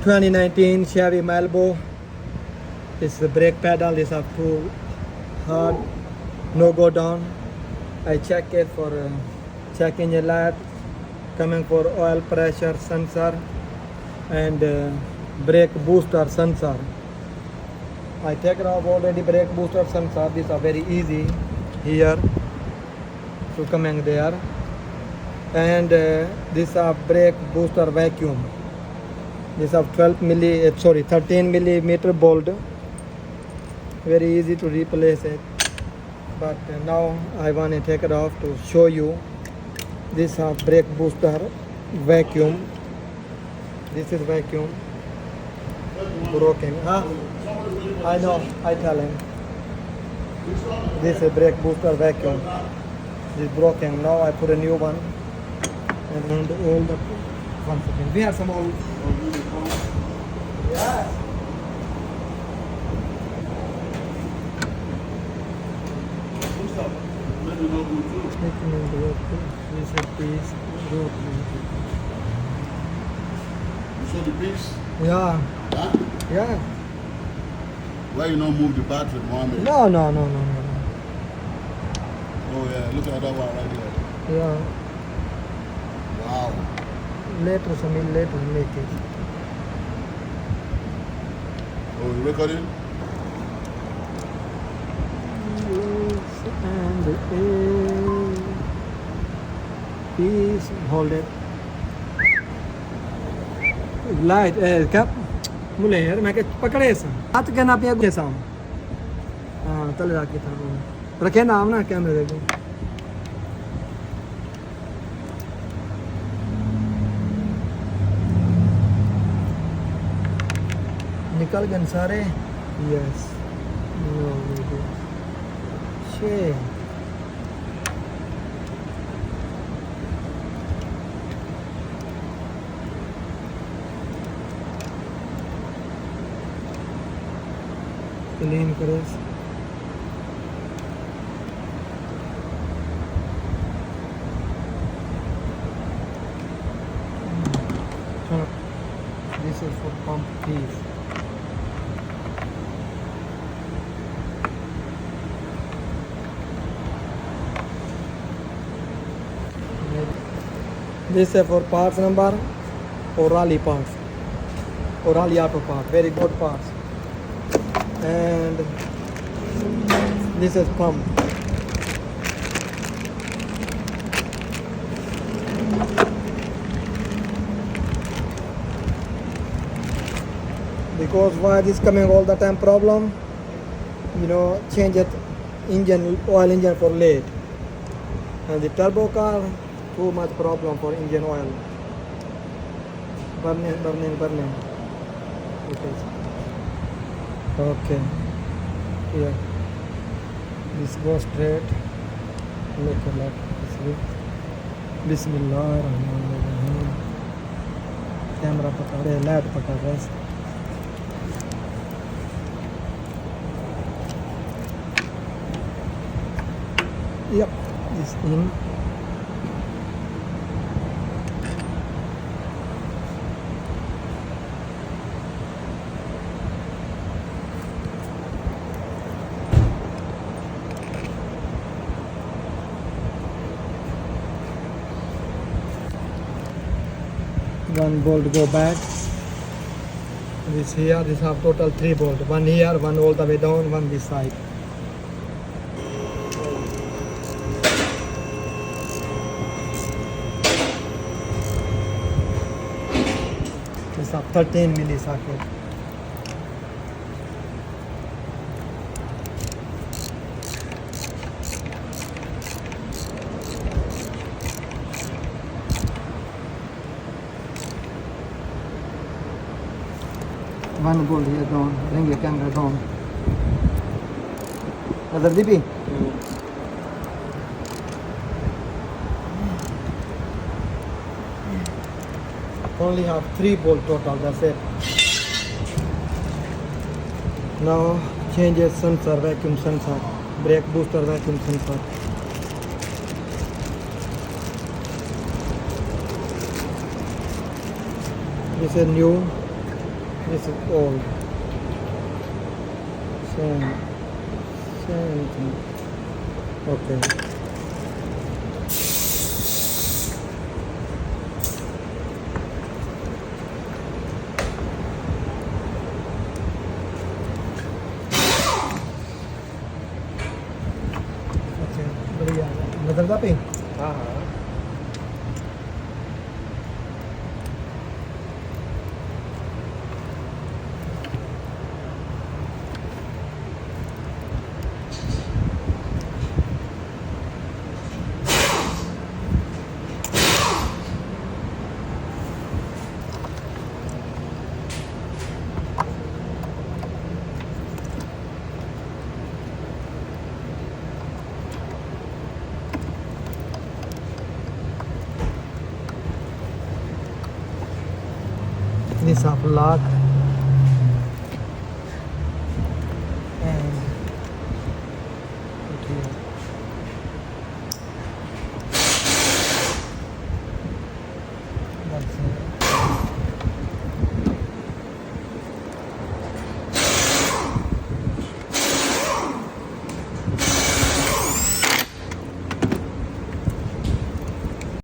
2019 Chevy Malibu. This is the brake pedal. This have too hard, no go down. I check it for check engine light, coming for oil pressure sensor and brake booster sensor. I take it off already brake booster sensor. These are very easy here to coming there. And this are brake booster vacuum. This have 13 millimeter bolt. Very easy to replace it. But now I want to take it off to show you. This are brake booster vacuum. This is vacuum broken. Huh? I know. I tell him. This is brake booster vacuum. This is broken. Now I put a new one. And all the 1 second. We have some old. Yeah. You saw the piece? Yeah. Huh? Yeah. Why you not move the battery, Mohammed? No. Oh yeah, look at that one right there. Yeah. Wow. Later, some later make it. Oh, you recording? And please hold it. Light cap. मुले यार मैं के पकड़े ऐसा हाथ के ना पे ऐसा हाँ तले रख के था रखे नाम ना कैमरे देखो निकल गए सारे यस शे क्लीन करो this is for pump keys this is for parts number Orali parts Orali auto part very good parts and this is pump because why this coming all the time problem change it engine oil engine for late and the turbo car too much problem for engine oil burning okay here this goes straight look at that bismillah rahman rahim camera pakade light pakade yep this in one bolt go back this here this have total 3 bolt one here one all the way down one this side this have 13 milli socket one bolt here down, bring your camera down. Other DP? Only have 3 bolt total, that's it. Now change your sensor, vacuum sensor, brake booster vacuum sensor. This is new This is old. Same thing. Okay. Okay. बढ़िया बदलता पे हाँ हाँ this of lock and